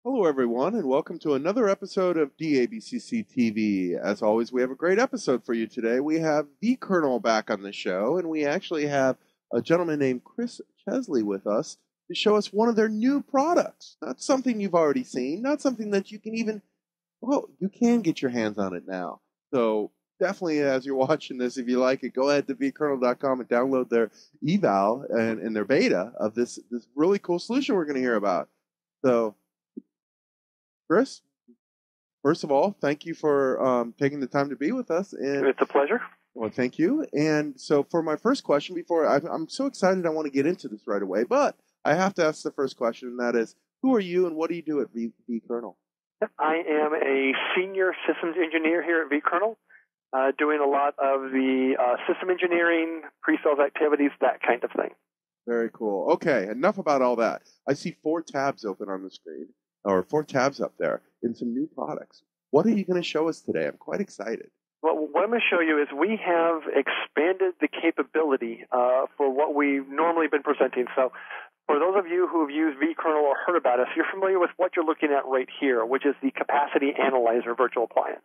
Hello, everyone, and welcome to another episode of DABCC TV. As always, we have a great episode for you today. We have VKernel back on the show, and we actually have a gentleman named Chris Chesley with us to show us one of their new products. Not something you've already seen, not something that you can even, well, you can get your hands on it now. So definitely, as you're watching this, if you like it, go ahead to VKernel.com and download their eval and their beta of this really cool solution we're going to hear about. So, Chris, first of all, thank you for taking the time to be with us. And it's a pleasure. Well, thank you. And so for my first question, I'm so excited I want to get into this right away, but I have to ask the first question, and that is, who are you and what do you do at VKernel? I am a senior systems engineer here at VKernel, doing a lot of the system engineering, pre-sales activities, that kind of thing. Very cool. Okay, enough about all that. I see 4 tabs open on the screen. Or 4 tabs up there, in some new products. What are you going to show us today? I'm quite excited. Well, what I'm going to show you is we have expanded the capability for what we've normally been presenting. So for those of you who have used VKernel or heard about us, you're familiar with what you're looking at right here, which is the Capacity Analyzer virtual appliance.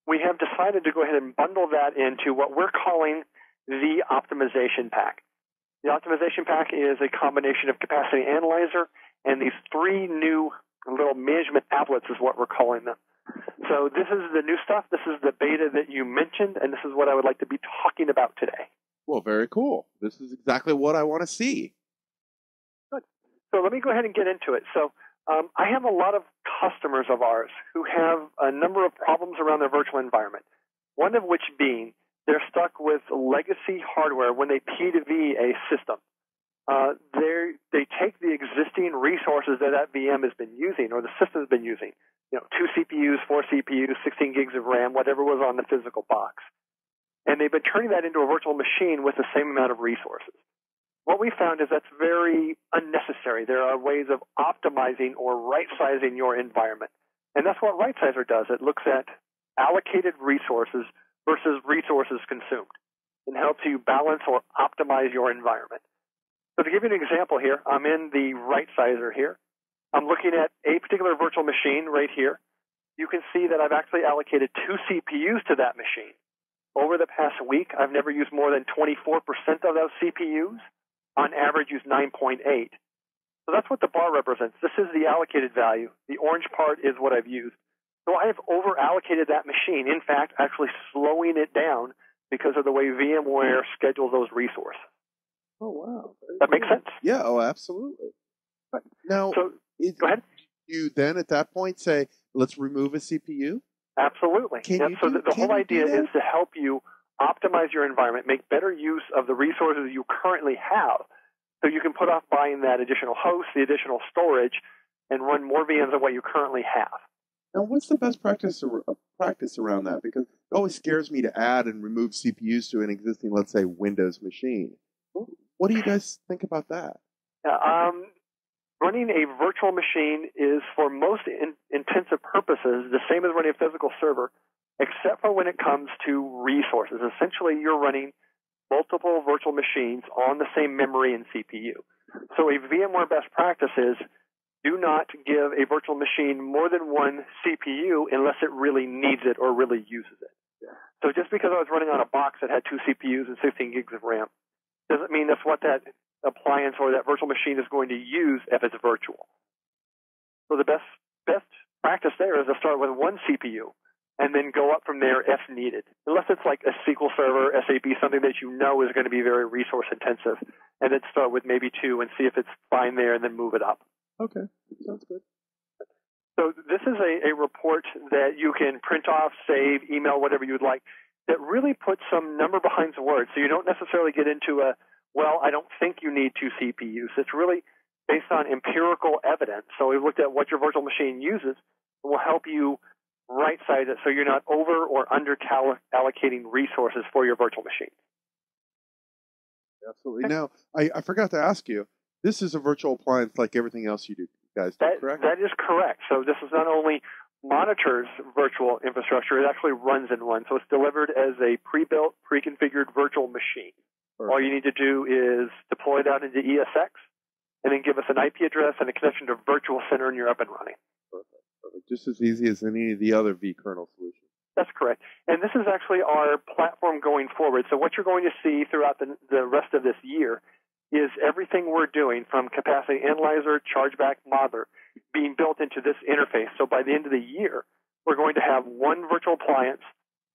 We have decided to go ahead and bundle that into what we're calling the Optimization Pack. The Optimization Pack is a combination of Capacity Analyzer and these 3 new little management applets is what we're calling them. So this is the new stuff. This is the beta that you mentioned, and this is what I would like to be talking about today. Well, very cool. This is exactly what I want to see. Good. So let me go ahead and get into it. So I have a lot of customers of ours who have a number of problems around their virtual environment, one of which being they're stuck with legacy hardware when they P2V a system. They take the existing resources that VM has been using or the system has been using, 2 CPUs, 4 CPUs, 16 gigs of RAM, whatever was on the physical box. And they've been turning that into a virtual machine with the same amount of resources. What we found is that's very unnecessary. There are ways of optimizing or right-sizing your environment. And that's what RightSizer does. It looks at allocated resources versus resources consumed and helps you balance or optimize your environment. So to give you an example here, I'm in the RightSizer here. I'm looking at a particular virtual machine right here. You can see that I've actually allocated 2 CPUs to that machine. Over the past week, I've never used more than 24% of those CPUs. On average, use 9.8. So that's what the bar represents. This is the allocated value. The orange part is what I've used. So I have over-allocated that machine, in fact, actually slowing it down because of the way VMware schedules those resources. Oh, wow. That makes sense? Yeah, absolutely. Right. Now, go ahead. You then at that point say, let's remove a CPU? Absolutely. So the whole idea is to help you optimize your environment, make better use of the resources you currently have so you can put off buying that additional host, the additional storage, and run more VMs than what you currently have. Now, what's the best practice around that? Because it always scares me to add and remove CPUs to an existing, let's say, Windows machine. What do you guys think about that? Running a virtual machine is, for most intensive purposes, the same as running a physical server, except for when it comes to resources. Essentially, you're running multiple virtual machines on the same memory and CPU. So a VMware best practice is do not give a virtual machine more than 1 CPU unless it really needs it or really uses it. Yeah. So just because I was running on a box that had 2 CPUs and 16 gigs of RAM doesn't mean that's what that appliance or that virtual machine is going to use if it's virtual. So the best practice there is to start with 1 CPU and then go up from there if needed. Unless it's like a SQL Server, SAP, something that you know is going to be very resource intensive, and then start with maybe 2 and see if it's fine there and then move it up. Okay, sounds good. So this is a report that you can print off, save, email, whatever you would like, that really puts some number behind the words. So you don't necessarily get into I don't think you need 2 CPUs. It's really based on empirical evidence. So we've looked at what your virtual machine uses and will help you right-size it so you're not over or under allocating resources for your virtual machine. Absolutely. Okay. Now, I forgot to ask you, this is a virtual appliance like everything else you do, guys, correct? That is correct. So this is not only monitors virtual infrastructure, it actually runs in one. So it's delivered as a pre-built, pre-configured virtual machine. Perfect. All you need to do is deploy that into ESX, and then give us an IP address and a connection to Virtual Center, and you're up and running. Perfect. Perfect. Just as easy as any of the other vKernel solutions. That's correct. And this is actually our platform going forward. So what you're going to see throughout the rest of this year is everything we're doing from Capacity Analyzer, Chargeback Modeler being built into this interface. So by the end of the year, we're going to have one virtual appliance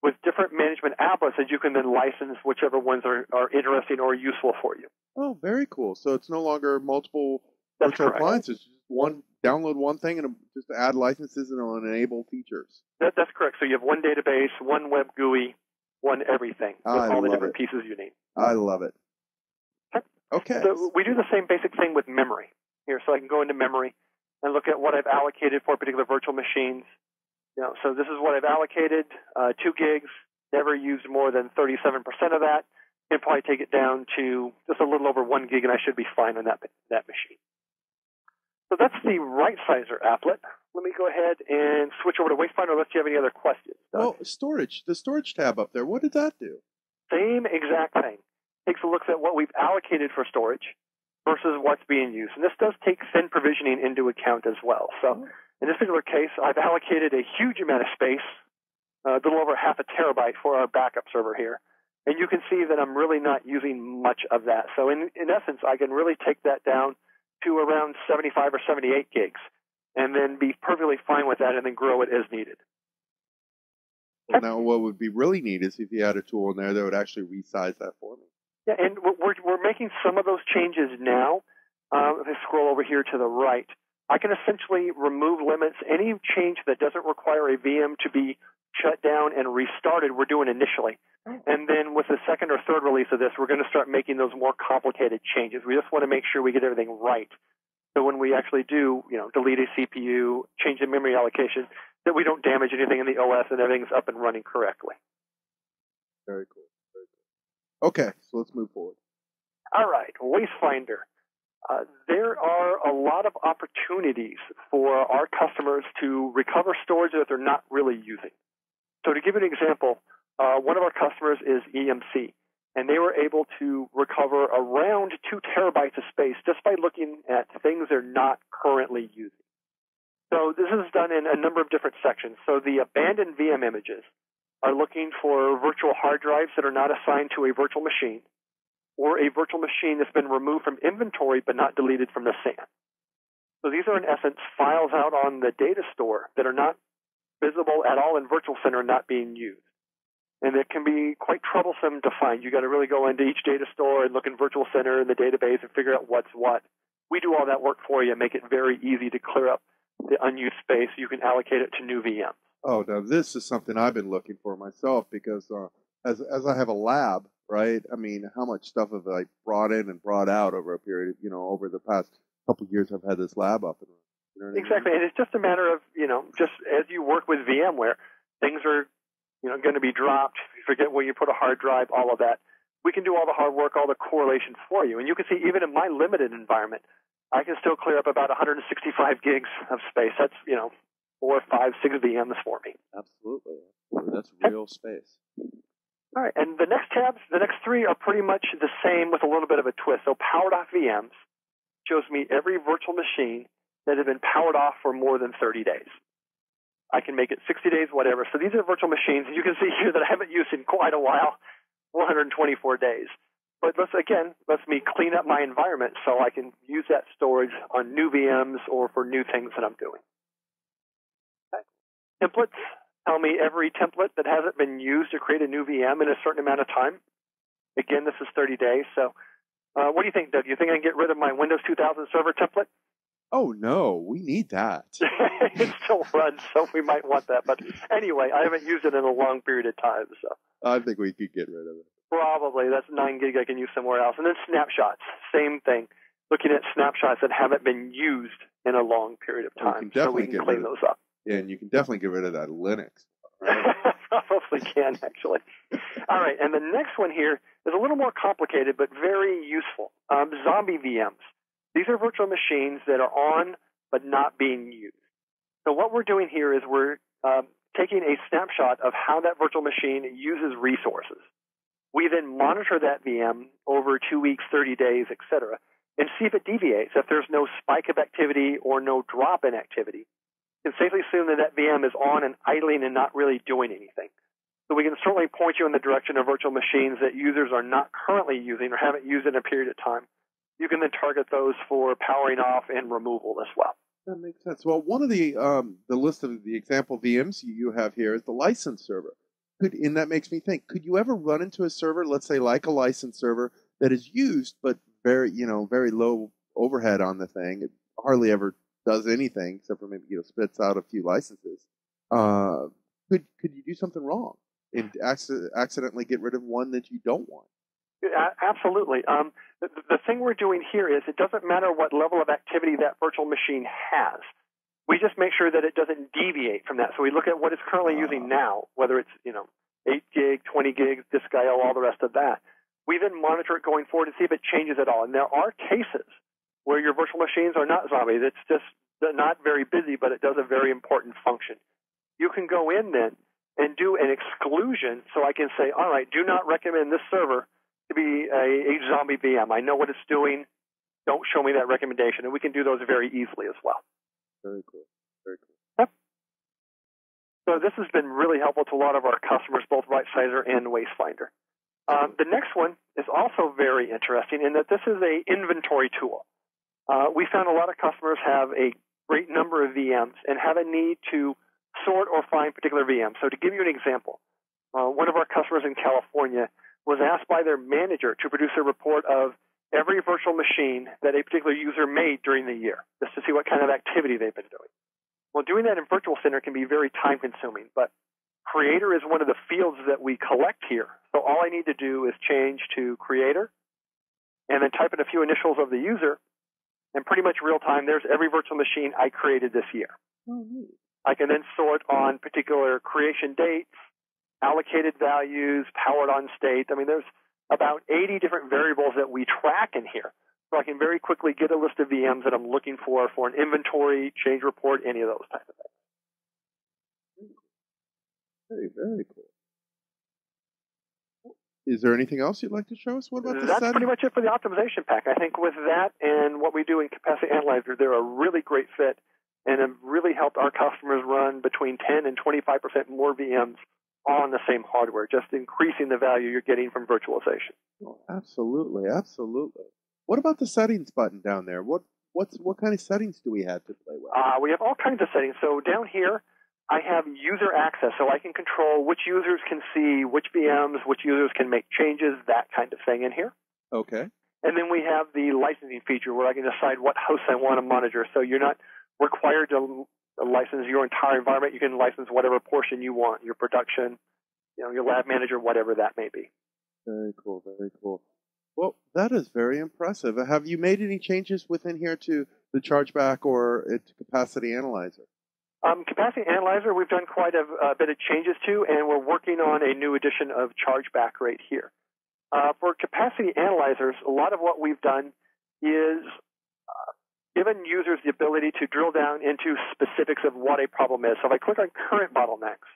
with different management applets that you can then license whichever ones are interesting or useful for you. Oh, very cool. So it's no longer multiple That's virtual correct. appliances. Just one, download one thing and just add licenses and it'll enable features. That's correct. So you have one database, one web GUI, one everything with all the different pieces you need. I love it. Okay. So we do the same basic thing with memory here. So I can go into memory and look at what I've allocated for particular virtual machines. So this is what I've allocated, 2 gigs, never used more than 37% of that. Can probably take it down to just a little over 1 gig, and I should be fine on that machine. So that's the RightSizer applet. Let me go ahead and switch over to Wastefinder unless you have any other questions, Doug. Well, storage, the storage tab up there, what did that do? Same exact thing. Takes a look at what we've allocated for storage versus what's being used. And this does take thin provisioning into account as well. So in this particular case, I've allocated a huge amount of space, a little over half a terabyte for our backup server here. And you can see that I'm really not using much of that. So in essence, I can really take that down to around 75 or 78 gigs and then be perfectly fine with that and then grow it as needed. Well, now what would be really neat is if you had a tool in there that would actually resize that for me. Yeah, and we're making some of those changes now. If I scroll over here to the right, I can essentially remove limits. Any change that doesn't require a VM to be shut down and restarted, we're doing initially. And then with the second or third release of this, we're going to start making those more complicated changes. We just want to make sure we get everything right. So when we actually do, delete a CPU, change the memory allocation, that we don't damage anything in the OS and everything's up and running correctly. Very cool. Very cool. Okay, so let's move forward. All right, Wastefinder. There are a lot of opportunities for our customers to recover storage that they're not really using. So to give you an example, one of our customers is EMC, and they were able to recover around 2 terabytes of space just by looking at things they're not currently using. So this is done in a number of different sections. So the abandoned VM images are looking for virtual hard drives that are not assigned to a virtual machine, or a virtual machine that's been removed from inventory but not deleted from the SAN. So these are, in essence, files out on the data store that are not visible at all in Virtual Center and not being used. And it can be quite troublesome to find. You've got to really go into each data store and look in Virtual Center in the database and figure out what's what. We do all that work for you and make it very easy to clear up the unused space. You can allocate it to new VMs. Oh, now this is something I've been looking for myself because as I have a lab, right? I mean, how much stuff have I brought in and brought out over a period, over the past couple of years I've had this lab up and running. You know what I mean? Exactly. And it's just a matter of, just as you work with VMware, things are, going to be dropped. You forget where you put a hard drive, all of that. We can do all the hard work, all the correlations for you. And you can see even in my limited environment, I can still clear up about 165 gigs of space. That's, 4, 5, 6 VMs for me. Absolutely. That's real space. All right, and the next tabs, the next 3 are pretty much the same with a little bit of a twist. So powered off VMs shows me every virtual machine that has been powered off for more than 30 days. I can make it 60 days, whatever. So these are virtual machines. You can see here that I haven't used in quite a while, 124 days. But lets me clean up my environment so I can use that storage on new VMs or for new things that I'm doing. Okay. Templates tell me every template that hasn't been used to create a new VM in a certain amount of time. Again, this is 30 days. So what do you think, Doug? Do you think I can get rid of my Windows 2000 server template? Oh, no, we need that. It still runs, so we might want that. But anyway, I haven't used it in a long period of time. So I think we could get rid of it. Probably. That's 9 gig I can use somewhere else. And then snapshots, same thing. Looking at snapshots that haven't been used in a long period of time. So we can clean those up. Yeah, and you can definitely get rid of that Linux. Right? Probably can, actually. All right, and the next one here is a little more complicated, but very useful. Zombie VMs. These are virtual machines that are on but not being used. So what we're doing here is we're taking a snapshot of how that virtual machine uses resources. We then monitor that VM over 2 weeks, 30 days, etc., and see if it deviates. If there's no spike of activity or no drop in activity, you can safely assume that that VM is on and idling and not really doing anything. So we can certainly point you in the direction of virtual machines that users are not currently using or haven't used in a period of time. You can then target those for powering off and removal as well. That makes sense. Well, one of the list of the example VMs you have here is the license server. And that makes me think, could you ever run into a server, let's say like a license server, that is used but very low overhead on the thing? It hardly ever does anything except for maybe spits out a few licenses. Could you do something wrong and accidentally get rid of one that you don't want? Absolutely. The thing we're doing here is it doesn't matter what level of activity that virtual machine has. We just make sure that it doesn't deviate from that. So we look at what it's currently using now, whether it's 8 gig, 20 gigs, disk I/O, all the rest of that. We then monitor it going forward to see if it changes at all. And there are cases where your virtual machines are not zombies. It's just not very busy, but it does a very important function. You can go in then and do an exclusion, so I can say, all right, do not recommend this server to be a zombie VM. I know what it's doing. Don't show me that recommendation. And we can do those very easily as well. Very cool. Very cool. Yep. So this has been really helpful to a lot of our customers, both RightSizer and WasteFinder. The next one is also very interesting in that this is an inventory tool. We found a lot of customers have a great number of VMs and have a need to sort or find particular VMs. So to give you an example, one of our customers in California was asked by their manager to produce a report of every virtual machine that a particular user made during the year, just to see what kind of activity they've been doing. Well, doing that in Virtual Center can be very time-consuming, but Creator is one of the fields that we collect here. So all I need to do is change to Creator and then type in a few initials of the user, and pretty much real time, there's every virtual machine I created this year. Oh, neat. I can then sort on particular creation dates, allocated values, powered on state. I mean, there's about 80 different variables that we track in here. So I can very quickly get a list of VMs that I'm looking for an inventory, change report, any of those types of things. Very, very cool. Is there anything else you'd like to show us? What about the That's setting? pretty much it for the optimization pack. I think with that and what we do in Capacity Analyzer, they're a really great fit and have really helped our customers run between 10 and 25% more VMs on the same hardware, just increasing the value you're getting from virtualization. Oh, absolutely, absolutely. What about the settings button down there? What kind of settings do we have to play with? We have all kinds of settings. So down here, I have user access, so I can control which users can see which VMs, which users can make changes, that kind of thing in here. Okay. And then we have the licensing feature where I can decide what hosts I want to monitor. So you're not required to license your entire environment. You can license whatever portion you want, your production, your lab manager, whatever that may be. Very cool, very cool. Well, that is very impressive. Have you made any changes within here to the chargeback or to Capacity Analyzer? Capacity Analyzer, we've done quite a bit of changes to, and we're working on a new edition of chargeback right here. For Capacity Analyzers, a lot of what we've done is given users the ability to drill down into specifics of what a problem is. So if I click on current bottlenecks,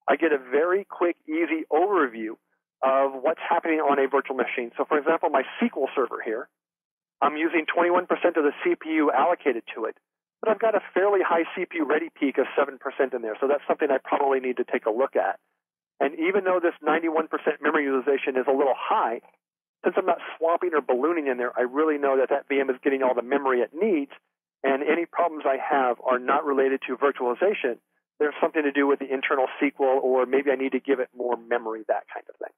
I get a very quick, easy overview of what's happening on a virtual machine. So for example, my SQL server here, I'm using 21% of the CPU allocated to it, but I've got a fairly high CPU ready peak of 7% in there. So that's something I probably need to take a look at. And even though this 91% memory utilization is a little high, since I'm not swapping or ballooning in there, I really know that that VM is getting all the memory it needs, and any problems I have are not related to virtualization. There's something to do with the internal SQL, or maybe I need to give it more memory, that kind of thing.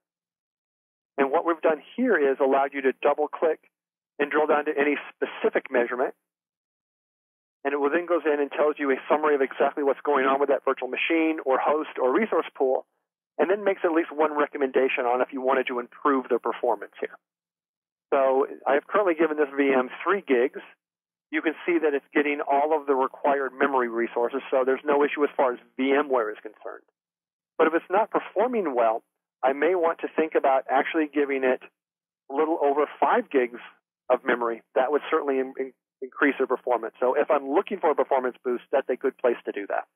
And what we've done here is allowed you to double-click and drill down to any specific measurement, and it will then goes in and tells you a summary of exactly what's going on with that virtual machine or host or resource pool, and then makes at least one recommendation on if you wanted to improve the performance here. So I have currently given this VM 3 gigs. You can see that it's getting all of the required memory resources, so there's no issue as far as VMware is concerned. But if it's not performing well, I may want to think about actually giving it a little over 5 gigs of memory. That would certainly increase their performance. So if I'm looking for a performance boost, that's a good place to do that.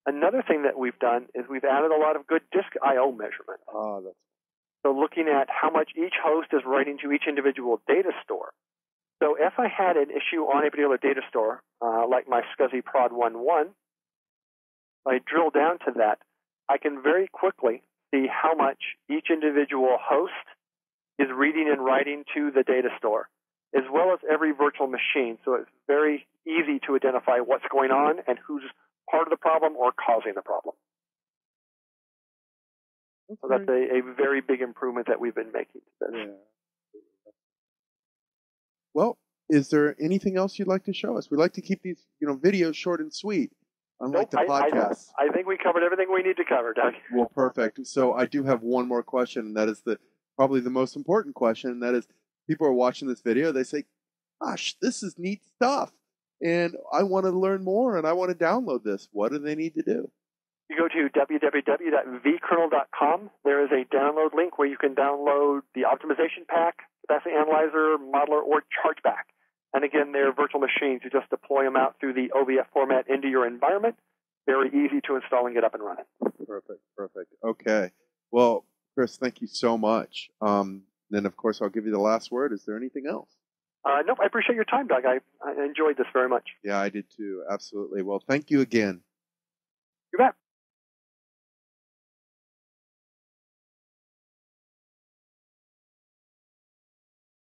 Another thing that we've done is we've added a lot of good disk I/O measurement. So looking at how much each host is writing to each individual data store. So if I had an issue on a particular data store, like my SCSI Prod 1.1, if I drill down to that, I can very quickly see how much each individual host is reading and writing to the data store, as well as every virtual machine. So it's very easy to identify what's going on and who's part of the problem or causing the problem. So that's a very big improvement that we've been making to this. Yeah. Well, is there anything else you'd like to show us? We like to keep these, videos short and sweet, unlike the podcast. I think we covered everything we need to cover, Doug. Well, perfect. So I do have one more question, and that is probably the most important question, and that is, people are watching this video, they say, gosh, this is neat stuff, and I want to learn more, and I want to download this. What do they need to do? You go to www.vkernel.com. There is a download link where you can download the optimization pack, capacity analyzer, modeler, or chargeback. And again, they're virtual machines. You just deploy them out through the OVF format into your environment. Very easy to install and get up and running. Perfect. Okay. Well, Chris, thank you so much. Then, of course, I'll give you the last word. Is there anything else? Nope. I appreciate your time, Doug. I enjoyed this very much. Yeah, I did too. Absolutely. Well, thank you again.